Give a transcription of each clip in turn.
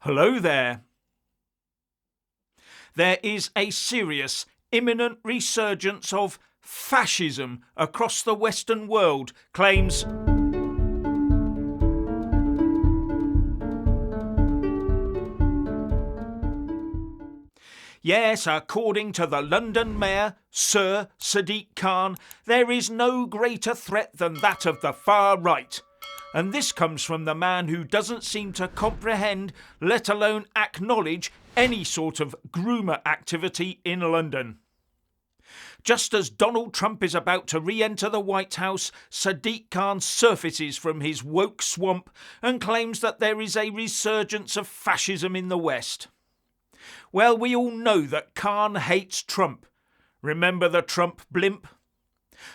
Hello there. There is a serious, imminent resurgence of fascism across the Western world, claims Yes, according to the London Mayor, Sir Sadiq Khan, there is no greater threat than that of the far right. And this comes from the man who doesn't seem to comprehend, let alone acknowledge, any sort of groomer activity in London. Just as Donald Trump is about to re-enter the White House, Sadiq Khan surfaces from his woke swamp and claims that there is a resurgence of fascism in the West. Well, we all know that Khan hates Trump. Remember the Trump blimp?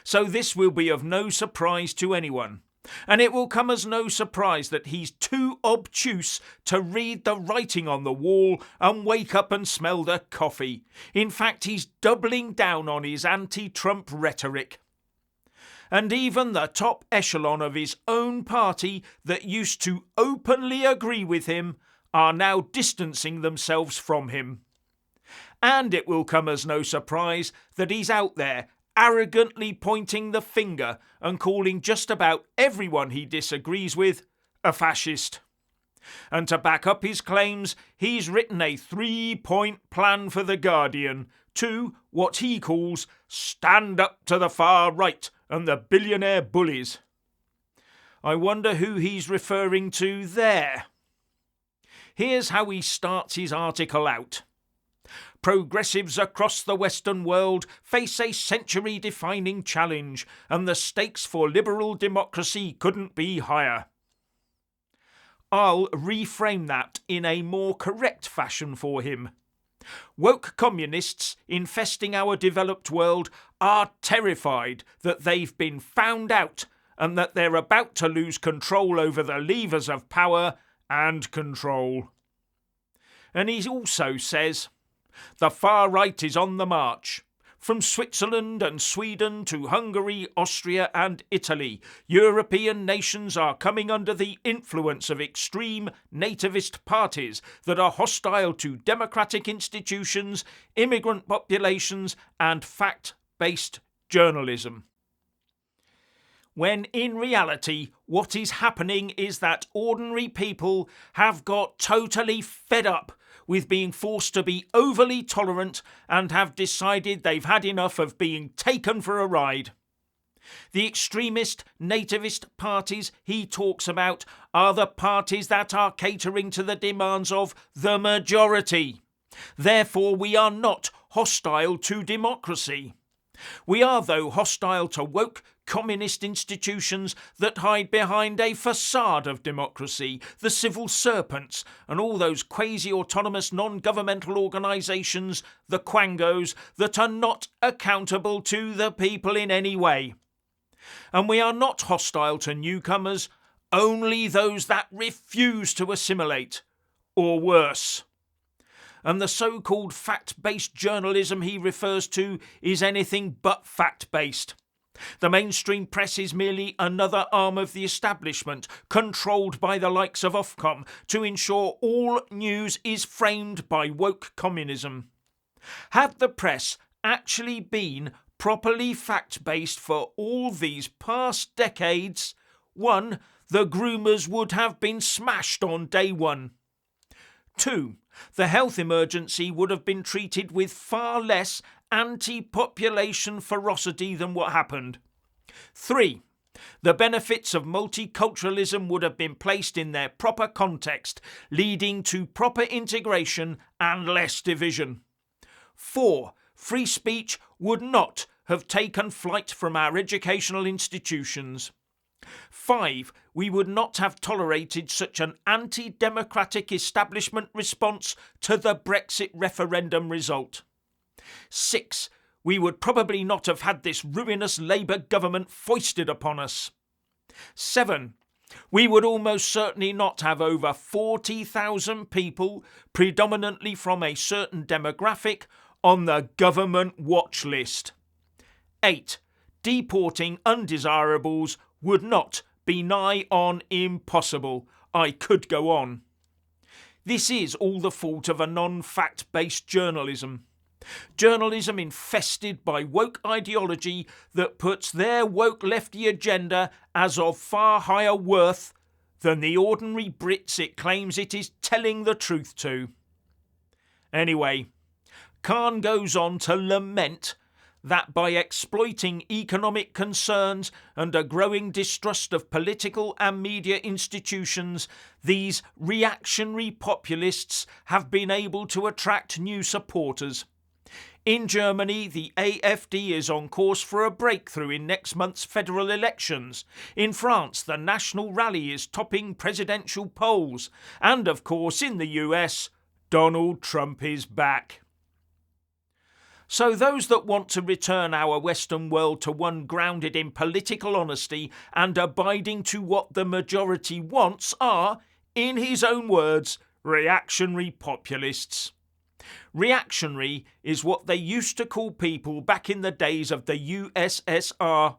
So this will be of no surprise to anyone. And it will come as no surprise that he's too obtuse to read the writing on the wall and wake up and smell the coffee. In fact, he's doubling down on his anti-Trump rhetoric. And even the top echelon of his own party that used to openly agree with him are now distancing themselves from him. And it will come as no surprise that he's out there arrogantly pointing the finger and calling just about everyone he disagrees with a fascist. And to back up his claims, he's written a 3-point plan for The Guardian to what he calls stand up to the far right and the billionaire bullies. I wonder who he's referring to there. Here's how he starts his article out. Progressives across the Western world face a century-defining challenge, and the stakes for liberal democracy couldn't be higher. I'll reframe that in a more correct fashion for him. Woke communists infesting our developed world are terrified that they've been found out and that they're about to lose control over the levers of power and control. And he also says, the far right is on the march. From Switzerland and Sweden to Hungary, Austria and Italy, European nations are coming under the influence of extreme nativist parties that are hostile to democratic institutions, immigrant populations and fact-based journalism. When in reality, what is happening is that ordinary people have got totally fed up with being forced to be overly tolerant and have decided they've had enough of being taken for a ride. The extremist nativist parties he talks about are the parties that are catering to the demands of the majority. Therefore, we are not hostile to democracy. We are, though, hostile to woke communist institutions that hide behind a facade of democracy, the civil serpents, and all those quasi-autonomous non-governmental organisations, the quangos, that are not accountable to the people in any way. And we are not hostile to newcomers, only those that refuse to assimilate, or worse. And the so-called fact-based journalism he refers to is anything but fact-based. The mainstream press is merely another arm of the establishment, controlled by the likes of Ofcom, to ensure all news is framed by woke communism. Had the press actually been properly fact-based for all these past decades, 1. The groomers would have been smashed on day 1. 2. The health emergency would have been treated with far less anti-population ferocity than what happened. 3. The benefits of multiculturalism would have been placed in their proper context, leading to proper integration and less division. 4. Free speech would not have taken flight from our educational institutions. 5. We would not have tolerated such an anti-democratic establishment response to the Brexit referendum result. 6. We would probably not have had this ruinous Labour government foisted upon us. 7. We would almost certainly not have over 40,000 people, predominantly from a certain demographic, on the government watch list. 8. Deporting undesirables would not be nigh on impossible. I could go on. This is all the fault of a non-fact-based journalism. Journalism infested by woke ideology that puts their woke lefty agenda as of far higher worth than the ordinary Brits it claims it is telling the truth to. Anyway, Khan goes on to lament that by exploiting economic concerns and a growing distrust of political and media institutions, these reactionary populists have been able to attract new supporters. In Germany, the AfD is on course for a breakthrough in next month's federal elections. In France, the National Rally is topping presidential polls. And of course, in the US, Donald Trump is back. So those that want to return our Western world to one grounded in political honesty and abiding to what the majority wants are, in his own words, reactionary populists. Reactionary is what they used to call people back in the days of the USSR,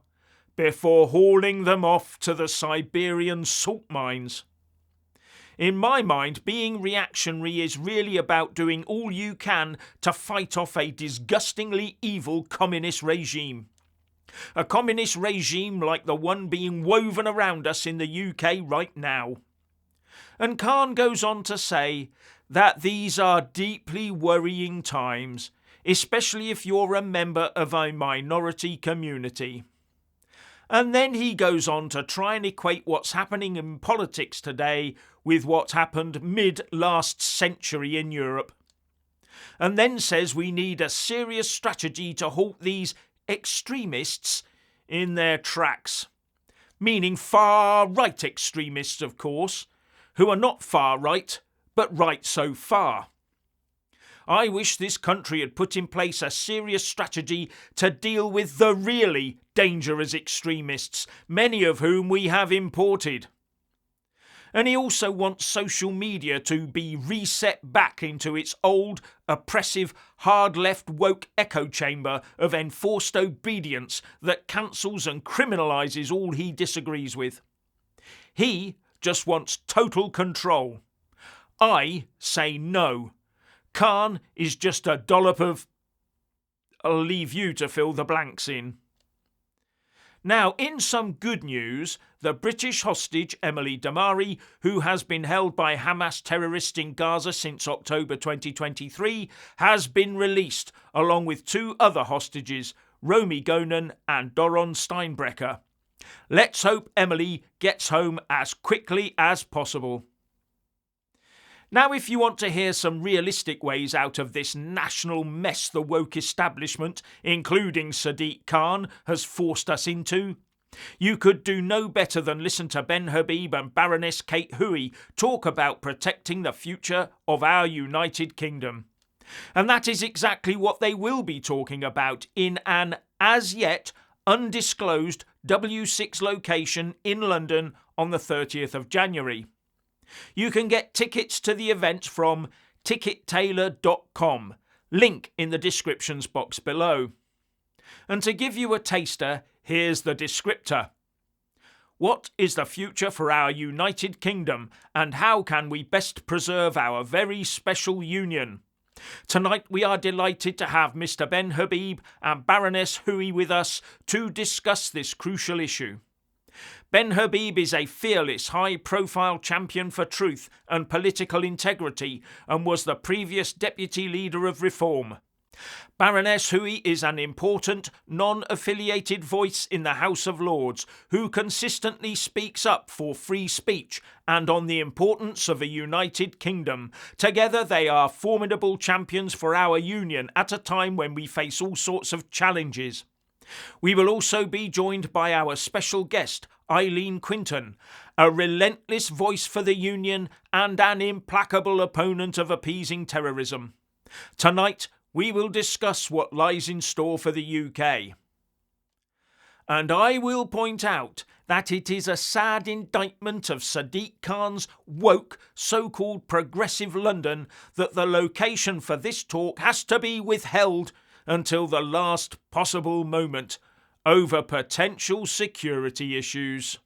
before hauling them off to the Siberian salt mines. In my mind, being reactionary is really about doing all you can to fight off a disgustingly evil communist regime. A communist regime like the one being woven around us in the UK right now. And Khan goes on to say that these are deeply worrying times, especially if you're a member of a minority community. And then he goes on to try and equate what's happening in politics today with what happened mid-last century in Europe. And then says we need a serious strategy to halt these extremists in their tracks. Meaning far-right extremists, of course, who are not far-right, but right so far. I wish this country had put in place a serious strategy to deal with the really dangerous extremists, many of whom we have imported. And he also wants social media to be reset back into its old, oppressive, hard-left woke echo chamber of enforced obedience that cancels and criminalises all he disagrees with. He just wants total control. I say no. Khan is just a dollop of... I'll leave you to fill the blanks in. Now, in some good news, the British hostage Emily Damari, who has been held by Hamas terrorists in Gaza since October 2023, has been released, along with two other hostages, Romy Gonen and Doron Steinbrecher. Let's hope Emily gets home as quickly as possible. Now, if you want to hear some realistic ways out of this national mess the woke establishment, including Sadiq Khan, has forced us into, you could do no better than listen to Ben Habib and Baroness Kate Hui talk about protecting the future of our United Kingdom. And that is exactly what they will be talking about in an as yet undisclosed W6 location in London on the 30th of January. You can get tickets to the event from tickettailor.com, link in the descriptions box below. And to give you a taster, here's the descriptor. What is the future for our United Kingdom, and how can we best preserve our very special union? Tonight we are delighted to have Mr. Ben Habib and Baroness Hui with us to discuss this crucial issue. Ben Habib is a fearless, high-profile champion for truth and political integrity and was the previous deputy leader of Reform. Baroness Hui is an important, non-affiliated voice in the House of Lords who consistently speaks up for free speech and on the importance of a united kingdom. Together they are formidable champions for our union at a time when we face all sorts of challenges. We will also be joined by our special guest, Eileen Quinton, a relentless voice for the union and an implacable opponent of appeasing terrorism. Tonight, we will discuss what lies in store for the UK. And I will point out that it is a sad indictment of Sadiq Khan's woke, so-called progressive London that the location for this talk has to be withheld until the last possible moment over potential security issues.